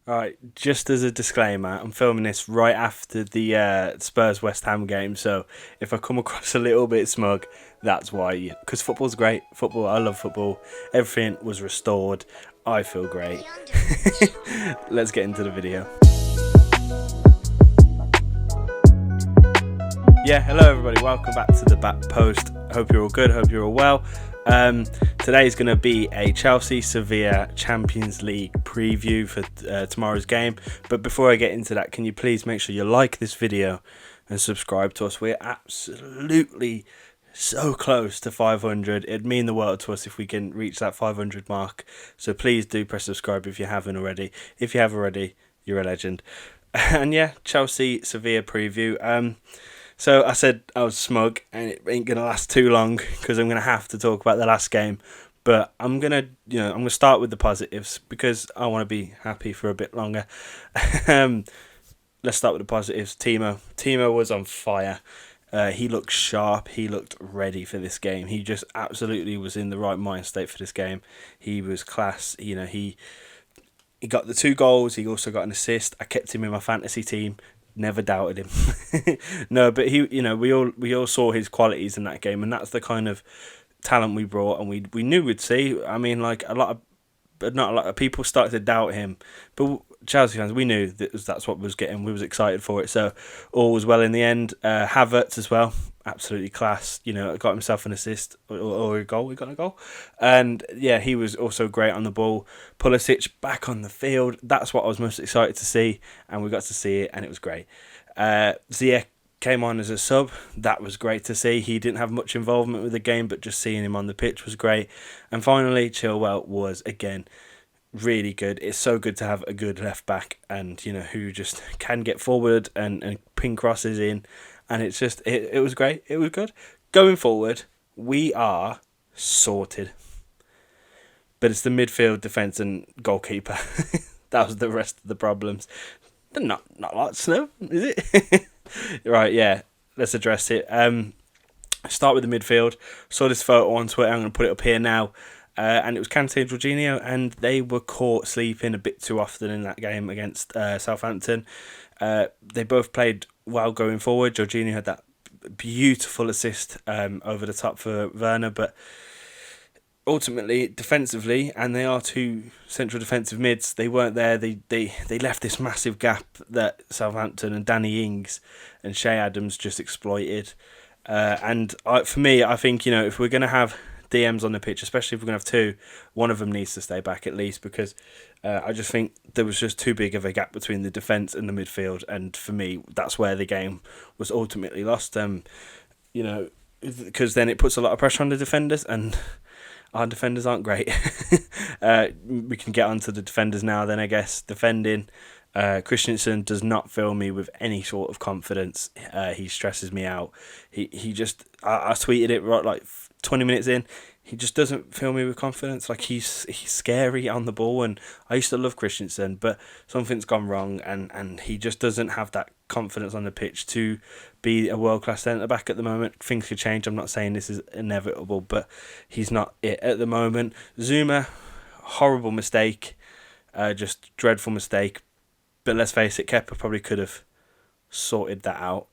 Right, just as a disclaimer, I'm filming this right after the Spurs West Ham game, so if I come across a little bit smug, that's why. Because football's great. Football, I love football. Everything was restored. I feel great. Let's get into the video. Yeah, hello everybody. Welcome back to the Back Post. Hope you're all good. Hope you're all well. Today is going to be a Chelsea-Sevilla Champions League preview for tomorrow's game. But before I get into that, can you please make sure you like this video and subscribe to us? We're absolutely so close to 500. It'd mean the world to us if we can reach that 500 mark. So please do press subscribe if you haven't already. If you have already, you're a legend. And yeah, Chelsea-Sevilla preview. So I said I was smug, and it ain't gonna last too long because I'm gonna have to talk about the last game. But I'm gonna start with the positives because I want to be happy for a bit longer. Let's start with the positives. Timo was on fire. He looked sharp. He looked ready for this game. He just absolutely was in the right mind state for this game. He was class. He got the 2 goals. He also got an assist. I kept him in my fantasy team. Never doubted him. No, but we all saw his qualities in that game, and that's the kind of talent we brought, and we knew we'd see. I mean, like not a lot of people started to doubt him, but Chelsea fans, we knew that's what we was getting. We was excited for it, so all was well in the end. Havertz as well, absolutely class. Got himself an assist or a goal. We got a goal, and yeah, he was also great on the ball. Pulisic back on the field. That's what I was most excited to see, and we got to see it, and it was great. Ziyech came on as a sub. That was great to see. He didn't have much involvement with the game, but just seeing him on the pitch was great. And finally, Chilwell was again really good. It's so good to have a good left back, and who just can get forward and ping crosses in, and it's just it was great. It was good. Going forward, we are sorted, but it's the midfield, defence, and goalkeeper. That was the rest of the problems. Not lots, no, is it? Right, yeah. Let's address it. Start with the midfield. Saw this photo on Twitter. I'm going to put it up here now. And it was Kante and Jorginho, and they were caught sleeping a bit too often in that game against Southampton. They both played well going forward. Jorginho had that beautiful assist over the top for Werner, but ultimately, defensively, and they are 2 central defensive mids, they weren't there. They left this massive gap that Southampton and Danny Ings and Shea Adams just exploited. For me, I think, if we're going to have DMs on the pitch, especially if we're going to have 2, one of them needs to stay back at least, because I just think there was just too big of a gap between the defence and the midfield, and for me, that's where the game was ultimately lost. Because then it puts a lot of pressure on the defenders, and our defenders aren't great. We can get onto the defenders now then, I guess. Defending, Christensen does not fill me with any sort of confidence. He stresses me out. He just, I tweeted it right like 20 minutes in. He just doesn't fill me with confidence. Like he's scary on the ball, and I used to love Christensen, but something's gone wrong, and he just doesn't have that confidence on the pitch to be a world-class centre back at the moment. Things could change. I'm not saying this is inevitable, but he's not it at the moment. Zuma, horrible mistake, just dreadful mistake. But let's face it, Kepa probably could have sorted that out.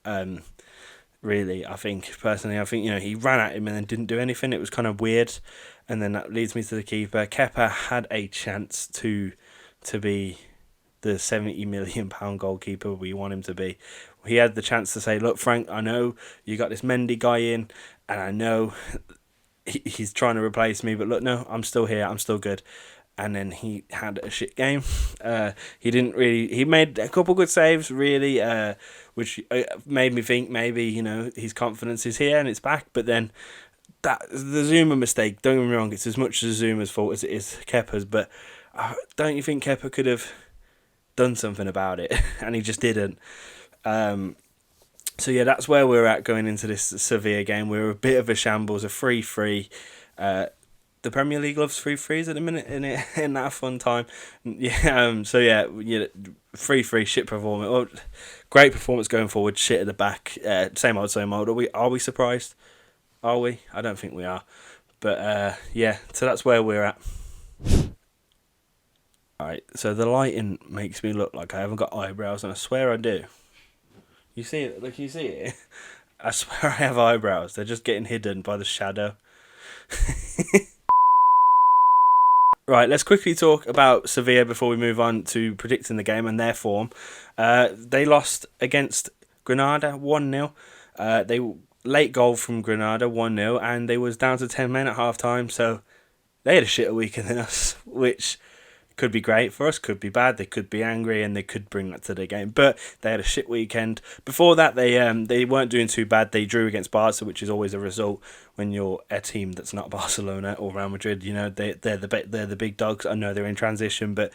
Really, I think he ran at him and then didn't do anything. It was kind of weird, and then that leads me to the keeper. Kepa had a chance to be the £70 million goalkeeper we want him to be. He had the chance to say, "Look, Frank, I know you got this Mendy guy in, and I know he's trying to replace me, but look, no, I'm still here. I'm still good." And then he had a shit game. He made a couple good saves, really, which made me think maybe, his confidence is here and it's back. But then the Zuma mistake, don't get me wrong, it's as much as Zuma's fault as it is Kepa's. But don't you think Kepa could have done something about it? And he just didn't. So yeah, that's where we're at going into this Sevilla game. We're a bit of a shambles, a 3-3. The Premier League loves 3-3s at the minute, in that fun time. Yeah. 3-3 shit performance. Well, great performance going forward. Shit at the back. Same old. Are we surprised? Are we? I don't think we are. But so that's where we're at. Right, so the lighting makes me look like I haven't got eyebrows, and I swear I do. You see it? Look, you see it? I swear I have eyebrows. They're just getting hidden by the shadow. Right, let's quickly talk about Sevilla before we move on to predicting the game and their form. They lost against Granada 1-0. They late goal from Granada 1-0, and they was down to 10 men at half time, so they had a shitter weekend than us, which could be great for us, could be bad. They could be angry and they could bring that to the game. But they had a shit weekend. Before that, they weren't doing too bad. They drew against Barca, which is always a result when you're a team that's not Barcelona or Real Madrid. You know, they're the big dogs. I know they're in transition, but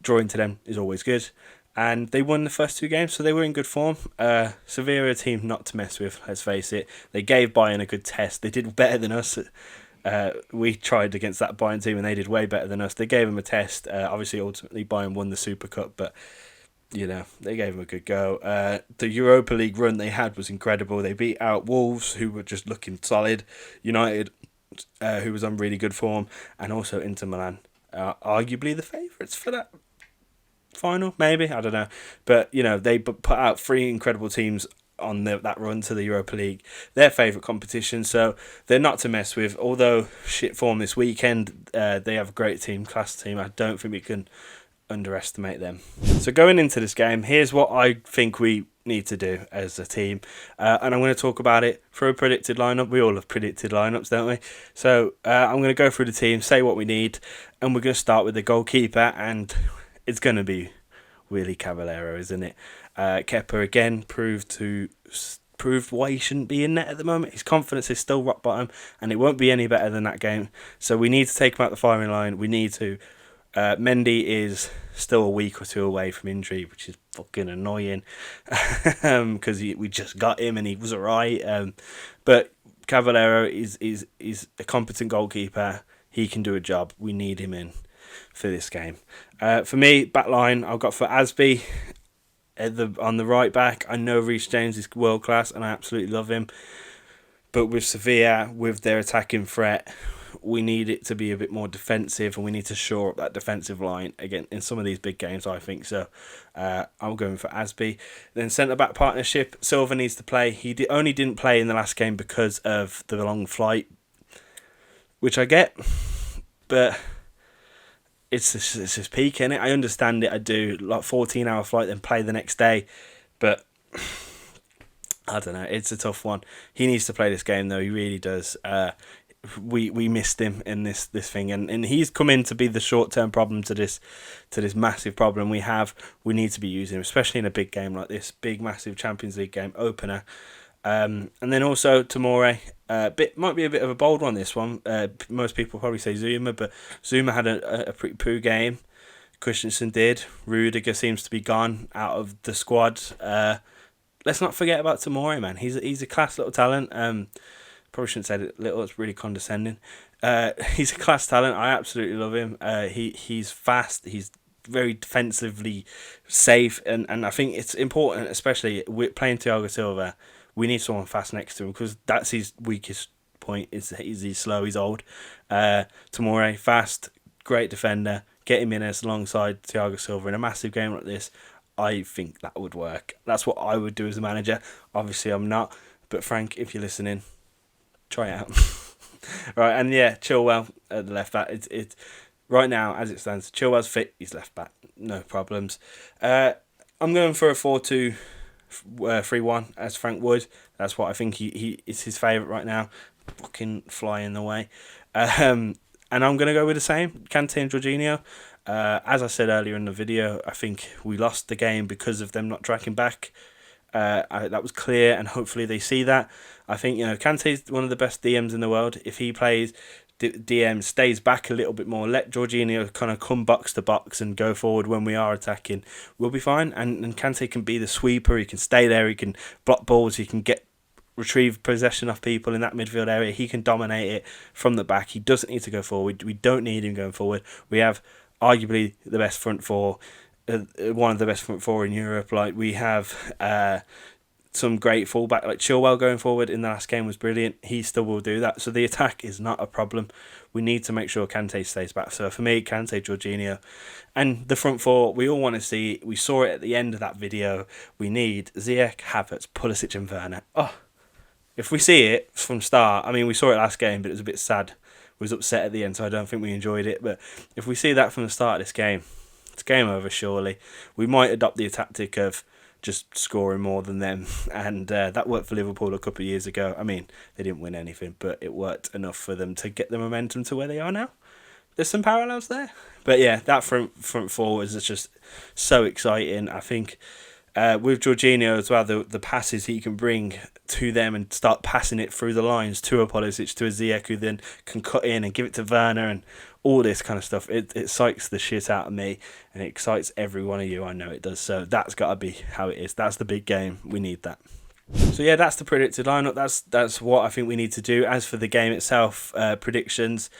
drawing to them is always good. And they won the first two games, so they were in good form. Sevilla are a team not to mess with, let's face it. They gave Bayern a good test. They did better than us. We tried against that Bayern team and they did way better than us. They gave them a test. Obviously, ultimately, Bayern won the Super Cup, but you know, they gave them a good go. The Europa League run they had was incredible. They beat out Wolves, who were just looking solid. United, who was on really good form, and also Inter Milan, arguably the favourites for that final, maybe, I don't know. But you know, they put out three incredible teams on that run to the Europa League, their favourite competition, so they're not to mess with. Although shit form this weekend, they have a great team, class team. I don't think we can underestimate them. So going into this game, here's what I think we need to do as a team, and I'm going to talk about it for a predicted lineup. We all have predicted lineups, don't we? So I'm going to go through the team, say what we need, and we're going to start with the goalkeeper, and it's going to be Willy Caballero, isn't it? Kepa again proved why he shouldn't be in net at the moment. His confidence is still rock bottom, and it won't be any better than that game. So we need to take him out the firing line. We need to. Mendy is still a week or two away from injury, which is fucking annoying because we just got him and he was alright. But Caballero is a competent goalkeeper. He can do a job. We need him in for this game. For me, back line, I've got for Asby on the right back. I know Reece James is world class and I absolutely love him, but with Sevilla, with their attacking threat, we need it to be a bit more defensive, and we need to shore up that defensive line again in some of these big games, I think. So I'm going for Asby. Then centre back partnership, Silva needs to play. He only didn't play in the last game because of the long flight, which I get, but it's his peak, innit? I understand it, I do. Like 14-hour flight, then play the next day. But I don't know, it's a tough one. He needs to play this game, though. He really does. We missed him in this thing, and he's come in to be the short-term problem to this massive problem we have. We need to be using him, especially in a big game like this, big, massive Champions League game opener. And then also Tomori, might be a bit of a bold one, this one. Most people probably say Zuma, but Zuma had a pretty poo game. Christensen did. Rudiger seems to be gone out of the squad. Let's not forget about Tomori, man. He's a class little talent. Probably shouldn't say it little, it's really condescending. He's a class talent. I absolutely love him. He's fast. He's very defensively safe, and I think it's important, especially with playing Thiago Silva. We need someone fast next to him because that's his weakest point. He's slow, he's old. Tomori, fast, great defender. Get him in as alongside Thiago Silva in a massive game like this. I think that would work. That's what I would do as a manager. Obviously, I'm not. But Frank, if you're listening, try it out. Right, and yeah, Chilwell at the left back. It's right now, as it stands, Chilwell's fit. He's left back. No problems. I'm going for a 4-2-3-1 as Frank would. That's what I think he is his favourite right now. Fucking flying the way. And I'm going to go with the same. Kante and Jorginho. As I said earlier in the video, I think we lost the game because of them not tracking back. That was clear, and hopefully they see that. I think, Kante's one of the best DMs in the world. If he plays, DM stays back a little bit more, let Jorginho kind of come box to box and go forward when we are attacking, we'll be fine. And Kante can be the sweeper. He can stay there. He can block balls. He can retrieve possession off people in that midfield area. He can dominate it from the back. He doesn't need to go forward. We don't need him going forward. We have arguably the best front four, one of the best front four in Europe. Like, we have some great fullback like Chilwell going forward in the last game was brilliant. He still will do that. So the attack is not a problem. We need to make sure Kante stays back. So for me, Kante, Jorginho, and the front four, we all want to see. We saw it at the end of that video. We need Ziyech, Havertz, Pulisic and Werner. Oh, if we see it from start, I mean, we saw it last game, but it was a bit sad. We was upset at the end, so I don't think we enjoyed it. But if we see that from the start of this game, it's game over, surely. We might adopt the tactic of just scoring more than them, and that worked for Liverpool a couple of years ago. I mean, they didn't win anything, but it worked enough for them to get the momentum to where they are now. There's some parallels there, but yeah, that front forwards is just so exciting. I think with Jorginho as well, the passes he can bring to them and start passing it through the lines to a Pulisic, to a Ziyech, who then can cut in and give it to Werner and all this kind of stuff. It psychs the shit out of me, and it excites every one of you. I know it does. So that's got to be how it is. That's the big game. We need that. So yeah, that's the predicted lineup. That's what I think we need to do. As for the game itself, predictions.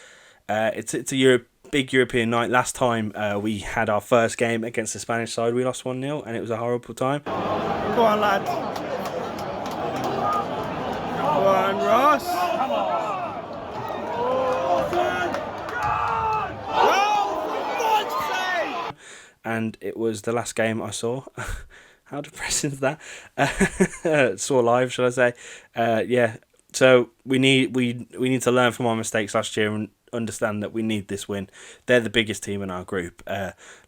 It's a big European night. Last time we had our first game against the Spanish side, we lost 1-0, and it was a horrible time. Go on, lads. Go on, Ross. Come on. And it was the last game I saw. How depressing is that? Saw live, should I say? Yeah. So we need to learn from our mistakes last year and understand that we need this win. They're the biggest team in our group.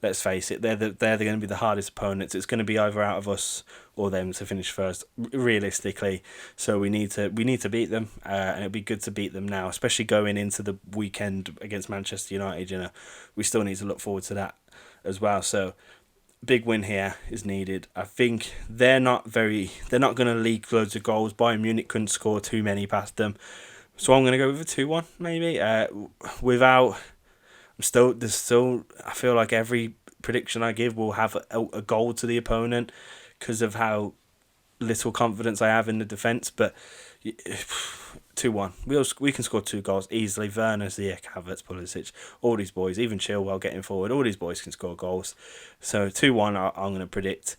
Let's face it, they're going to be the hardest opponents. It's going to be either out of us or them to finish first, realistically. So we need to beat them, and it'd be good to beat them now, especially going into the weekend against Manchester United. You know, we still need to look forward to that as well. So big win here is needed. I think they're not going to leak loads of goals. Bayern Munich couldn't score too many past them. So I'm going to go with a 2-1 maybe. I feel like every prediction I give will have a goal to the opponent because of how little confidence I have in the defence. But 2-1. We can score 2 goals easily. Werner, Ziyech, Havertz, Pulisic, all these boys, even Chilwell getting forward, all these boys can score goals. So 2-1 I'm going to predict.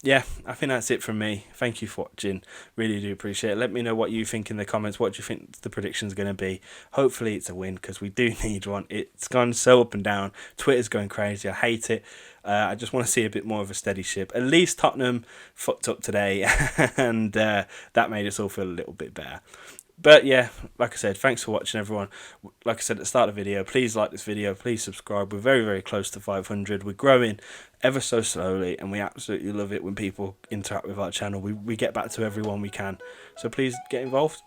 Yeah, I think that's it from me. Thank you for watching. Really do appreciate it. Let me know what you think in the comments. What do you think the prediction's going to be? Hopefully it's a win, because we do need one. It's gone so up and down. Twitter's going crazy. I hate it. I just want to see a bit more of a steady ship. At least Tottenham fucked up today, and that made us all feel a little bit better. But yeah, like I said, thanks for watching, everyone. Like I said at the start of the video, please like this video, please subscribe. We're very, very close to 500. We're growing ever so slowly, and we absolutely love it when people interact with our channel. We get back to everyone we can. So please get involved.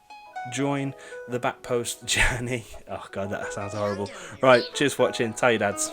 Join the back post journey. Oh God, that sounds horrible. Right, cheers for watching. Tell your dads.